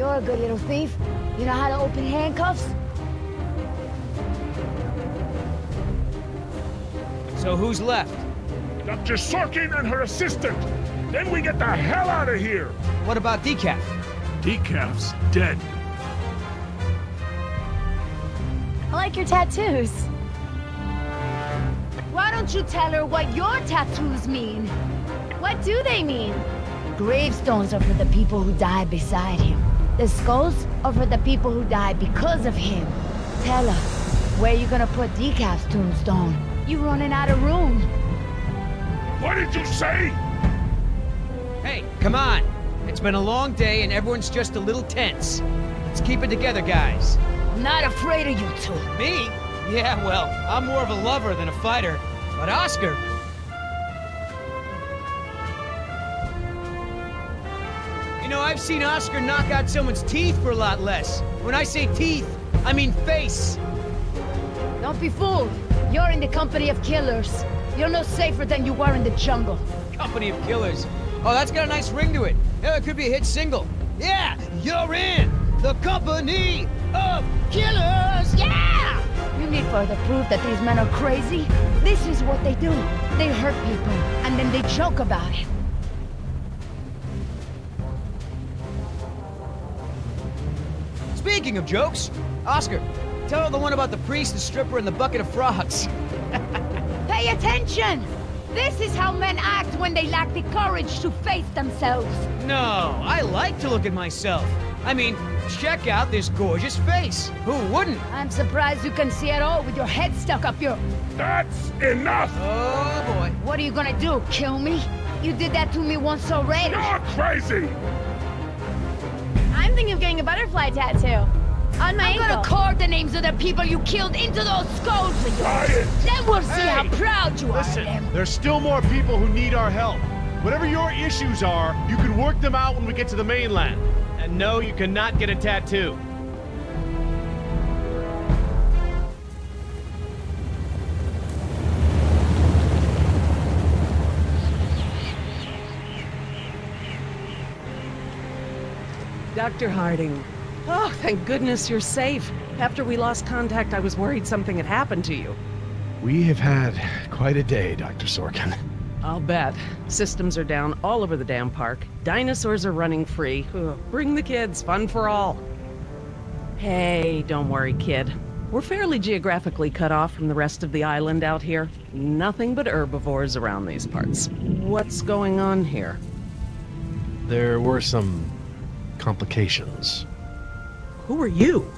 You're a good little thief. You know how to open handcuffs? So who's left? Dr. Sorkin and her assistant. Then we get the hell out of here. What about Decaf? Decaf's dead. I like your tattoos. Why don't you tell her what your tattoos mean? What do they mean? Gravestones are for the people who died beside him. The skulls are for the people who died because of him. Tell her, where you gonna put Decaf's tombstone? You running out of room. What did you say? Hey, come on. It's been a long day and everyone's just a little tense. Let's keep it together, guys. I'm not afraid of you two. Me? Yeah, well, I'm more of a lover than a fighter. But Oscar... You know, I've seen Oscar knock out someone's teeth for a lot less. When I say teeth, I mean face. Don't be fooled. You're in the company of killers. You're no safer than you were in the jungle. Company of Killers. Oh, that's got a nice ring to it. Yeah, it could be a hit single. Yeah, you're in the Company of Killers. Yeah! You need further proof that these men are crazy? This is what they do. They hurt people, and then they joke about it. Speaking of jokes, Oscar, tell her the one about the priest, the stripper, and the bucket of frogs. Pay attention! This is how men act when they lack the courage to face themselves. No, I like to look at myself. I mean, check out this gorgeous face. Who wouldn't? I'm surprised you can see at all with your head stuck up your... That's enough! Oh, boy. What are you gonna do, kill me? You did that to me once already. You're crazy! I'm thinking of getting a butterfly tattoo. On my I'm ankle. gonna carve the names of the people you killed into those skulls of yours. Quiet! Then we'll see how Hey, proud you are of Listen, them. there's still more people who need our help. Whatever your issues are, you can work them out when we get to the mainland. And no, you cannot get a tattoo. Dr. Harding. Oh, thank goodness you're safe. After we lost contact, I was worried something had happened to you. We have had quite a day, Dr. Sorkin. I'll bet. Systems are down all over the damn park. Dinosaurs are running free. Ugh, bring the kids, fun for all. Hey, don't worry, kid. We're fairly geographically cut off from the rest of the island out here. Nothing but herbivores around these parts. What's going on here? There were some complications. Who are you?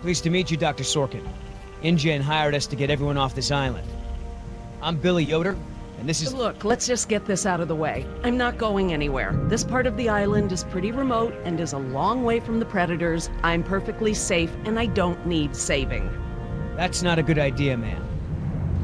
Pleased to meet you, Dr. Sorkin. InGen hired us to get everyone off this island. I'm Billy Yoder, and this is... Look, let's just get this out of the way. I'm not going anywhere. This part of the island is pretty remote and is a long way from the predators. I'm perfectly safe, and I don't need saving. That's not a good idea, man.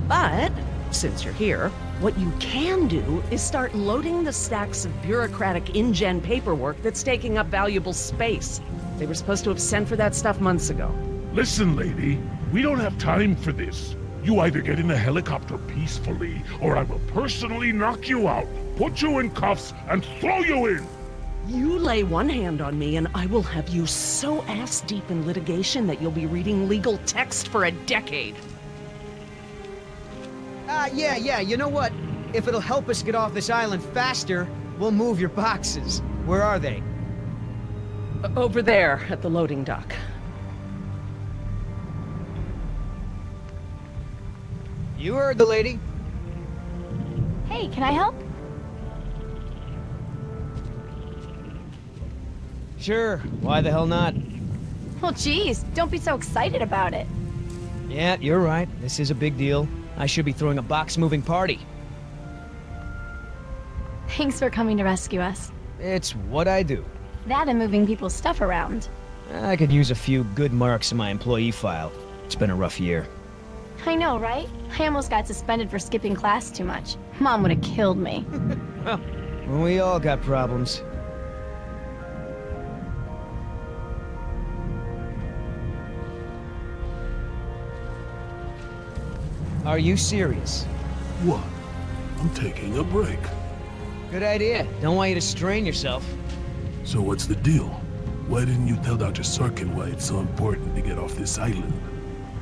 But, since you're here, what you can do is start loading the stacks of bureaucratic InGen paperwork that's taking up valuable space. They were supposed to have sent for that stuff months ago. Listen, lady, we don't have time for this. You either get in the helicopter peacefully, or I will personally knock you out, put you in cuffs, and throw you in! You lay one hand on me and I will have you so ass-deep in litigation that you'll be reading legal text for a decade. Yeah, you know what? If it'll help us get off this island faster, we'll move your boxes. Where are they? Over there, at the loading dock. You heard the lady. Hey, can I help? Sure, why the hell not? Well, geez, don't be so excited about it. Yeah, you're right. This is a big deal. I should be throwing a box-moving party. Thanks for coming to rescue us. It's what I do. That and moving people's stuff around. I could use a few good marks in my employee file. It's been a rough year. I know, right? I almost got suspended for skipping class too much. Mom would have killed me. Well, we all got problems. Are you serious? What? I'm taking a break. Good idea. Don't want you to strain yourself. So what's the deal? Why didn't you tell Dr. Sorkin why it's so important to get off this island?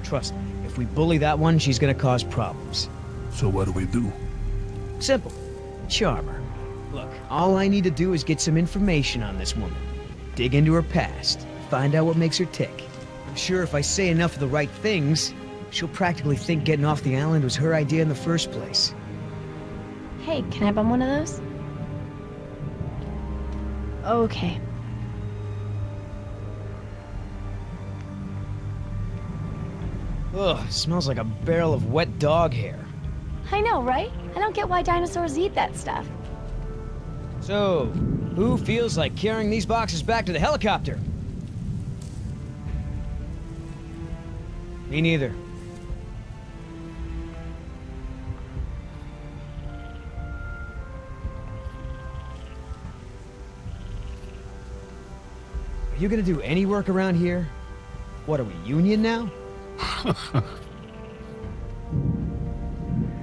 Trust me, if we bully that one, she's gonna cause problems. So what do we do? Simple. Charm her. Look, all I need to do is get some information on this woman. Dig into her past. Find out what makes her tick. I'm sure if I say enough of the right things, she'll practically think getting off the island was her idea in the first place. Hey, can I bum one of those? Okay. Ugh, smells like a barrel of wet dog hair. I know, right? I don't get why dinosaurs eat that stuff. So, who feels like carrying these boxes back to the helicopter? Me neither. Are you gonna do any work around here? What, are we union now?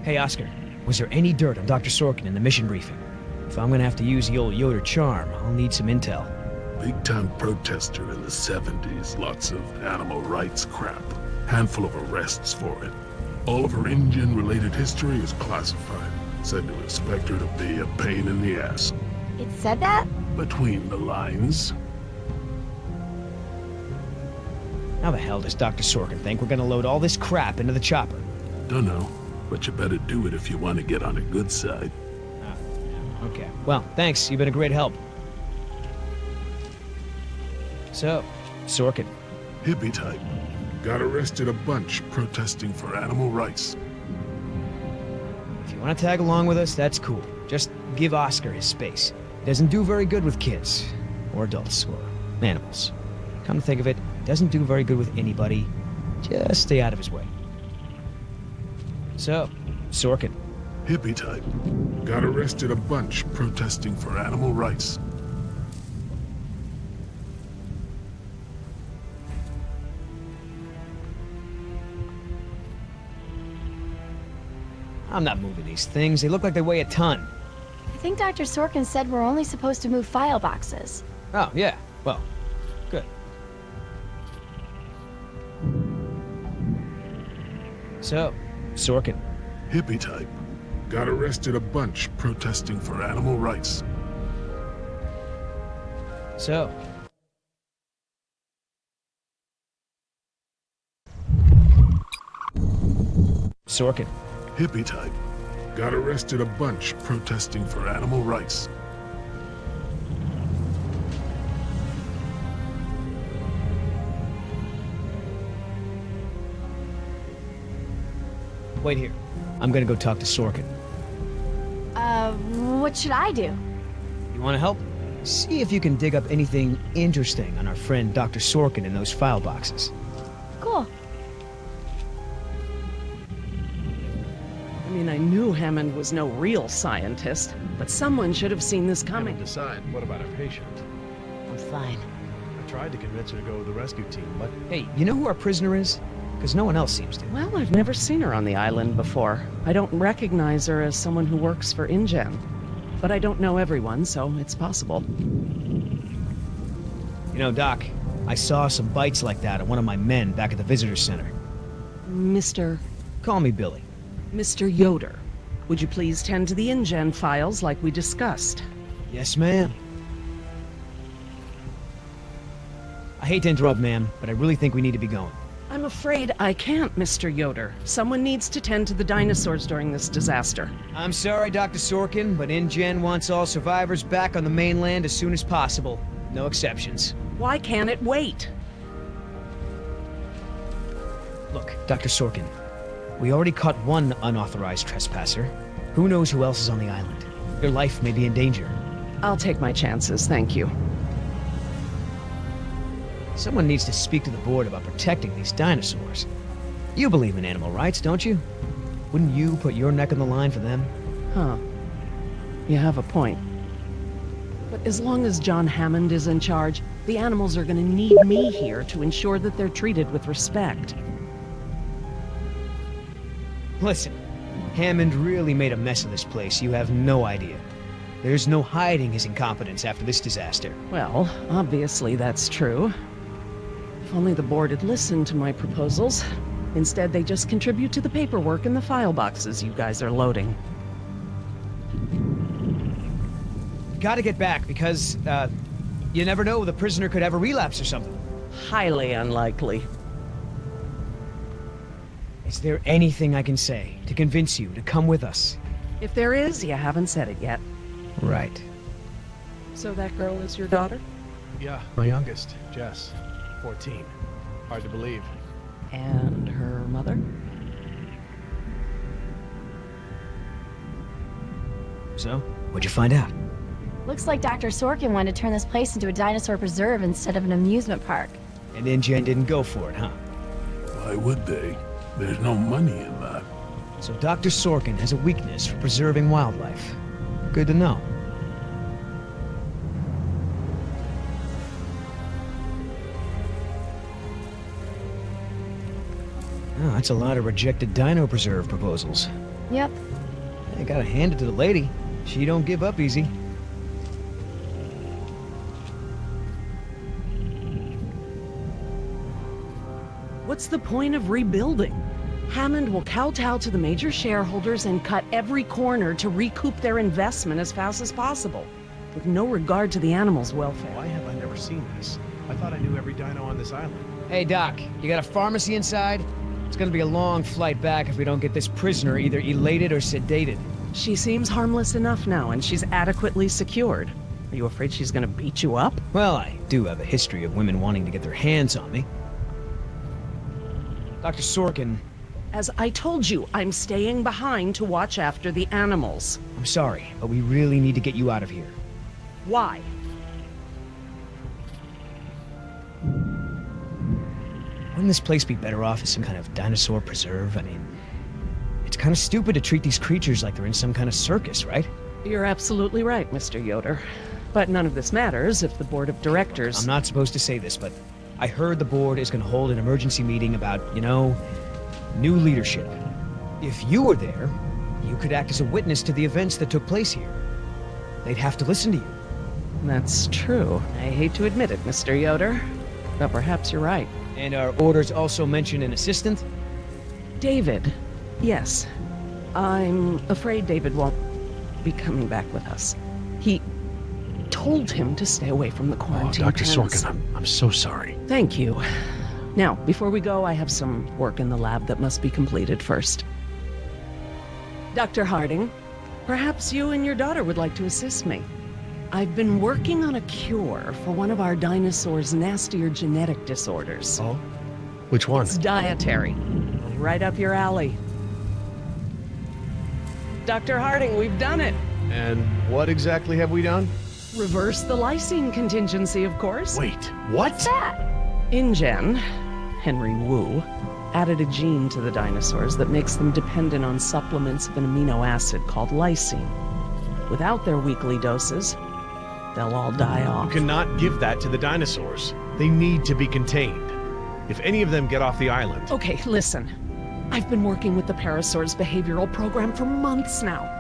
Hey, Oscar, was there any dirt on Dr. Sorkin in the mission briefing? If I'm gonna have to use the old Yoder charm, I'll need some intel. Big-time protester in the 70s, lots of animal rights crap. Handful of arrests for it. All of her engine-related history is classified. Said to expect her to be a pain in the ass. It said that? Between the lines. How the hell does Dr. Sorkin think we're gonna load all this crap into the chopper? Dunno, but you better do it if you want to get on a good side. Okay. Well, thanks. You've been a great help. So, Sorkin. Hippie type. Got arrested a bunch protesting for animal rights. If you want to tag along with us, that's cool. Just give Oscar his space. He doesn't do very good with kids. Or adults. Or animals. Come to think of it, doesn't do very good with anybody. Just stay out of his way. So, Sorkin. Hippie type. Got arrested a bunch protesting for animal rights. I'm not moving these things. They look like they weigh a ton. I think Dr. Sorkin said we're only supposed to move file boxes. Oh, yeah. Well, good. So, Sorkin. Hippie type. Got arrested a bunch protesting for animal rights. So. Sorkin. Hippie type. Got arrested a bunch protesting for animal rights. Wait here. I'm gonna go talk to Sorkin. What should I do? You wanna help? See if you can dig up anything interesting on our friend Dr. Sorkin in those file boxes. Cool. I mean, I knew Hammond was no real scientist, but someone should have seen this coming. Decide. What about our patient? I'm fine. I tried to convince her to go with the rescue team, but Hey, you know who our prisoner is? Because no one else seems to. Well, I've never seen her on the island before. I don't recognize her as someone who works for InGen. But I don't know everyone, so it's possible. You know, Doc, I saw some bites like that at one of my men back at the visitor center. Mr. Call me Billy. Mr. Yoder, would you please tend to the InGen files like we discussed? Yes, ma'am. I hate to interrupt, ma'am, but I really think we need to be going. I'm afraid I can't, Mr. Yoder. Someone needs to tend to the dinosaurs during this disaster. I'm sorry, Dr. Sorkin, but InGen wants all survivors back on the mainland as soon as possible. No exceptions. Why can't it wait? Look, Dr. Sorkin, we already caught one unauthorized trespasser. Who knows who else is on the island? Your life may be in danger. I'll take my chances, thank you. Someone needs to speak to the board about protecting these dinosaurs. You believe in animal rights, don't you? Wouldn't you put your neck on the line for them? Huh. You have a point. But as long as John Hammond is in charge, the animals are gonna need me here to ensure that they're treated with respect. Listen, Hammond really made a mess of this place, you have no idea. There's no hiding his incompetence after this disaster. Well, obviously that's true. If only the board had listened to my proposals. Instead, they just contribute to the paperwork in the file boxes you guys are loading. Gotta get back, because, you never know, the prisoner could have a relapse or something. Highly unlikely. Is there anything I can say to convince you to come with us? If there is, you haven't said it yet. Right. So that girl is your daughter? Yeah, my youngest, Jess, 14. Hard to believe. And her mother? So, what'd you find out? Looks like Dr. Sorkin wanted to turn this place into a dinosaur preserve instead of an amusement park. And InGen didn't go for it, huh? Why would they? There's no money in that. So Dr. Sorkin has a weakness for preserving wildlife. Good to know. Oh, that's a lot of rejected dino preserve proposals. Yep. I gotta hand it to the lady. She don't give up easy. What's the point of rebuilding? Hammond will kowtow to the major shareholders and cut every corner to recoup their investment as fast as possible, with no regard to the animals' welfare. Why have I never seen this? I thought I knew every dino on this island. Hey, Doc, you got a pharmacy inside? It's gonna be a long flight back if we don't get this prisoner either elated or sedated. She seems harmless enough now, and she's adequately secured. Are you afraid she's gonna beat you up? Well, I do have a history of women wanting to get their hands on me. Dr. Sorkin, As I told you, I'm staying behind to watch after the animals. I'm sorry, but we really need to get you out of here. Why? Wouldn't this place be better off as some kind of dinosaur preserve? I mean, it's kind of stupid to treat these creatures like they're in some kind of circus, right? You're absolutely right, Mr. Yoder. But none of this matters if the board of directors... I'm not supposed to say this, but I heard the board is going to hold an emergency meeting about, you know, new leadership. If you were there, you could act as a witness to the events that took place here. They'd have to listen to you. That's true. I hate to admit it, Mr. Yoder, but perhaps you're right. And our orders also mention an assistant? David. Yes. I'm afraid David won't be coming back with us. He told him to stay away from the quarantine Dr. tents. Sorkin, I'm so sorry. Thank you. Now, before we go, I have some work in the lab that must be completed first. Dr. Harding, perhaps you and your daughter would like to assist me. I've been working on a cure for one of our dinosaurs' nastier genetic disorders. Oh? Which one? It's dietary. Right up your alley. Dr. Harding, we've done it. And what exactly have we done? Reverse the lysine contingency, of course. Wait, what? What's that? InGen, Henry Wu, added a gene to the dinosaurs that makes them dependent on supplements of an amino acid called lysine. Without their weekly doses, they'll all die off. You cannot give that to the dinosaurs. They need to be contained. If any of them get off the island... Okay, listen. I've been working with the Parasaur's behavioral program for months now.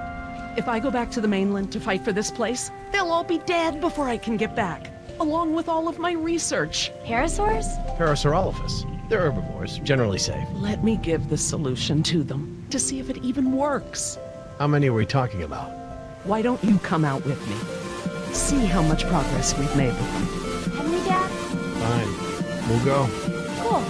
If I go back to the mainland to fight for this place, they'll all be dead before I can get back, along with all of my research. Parasaurs? Parasaurolophus. They're herbivores, generally safe. Let me give the solution to them, to see if it even works. How many are we talking about? Why don't you come out with me? See how much progress we've made with them. Henry, Dad? Fine. We'll go. Cool.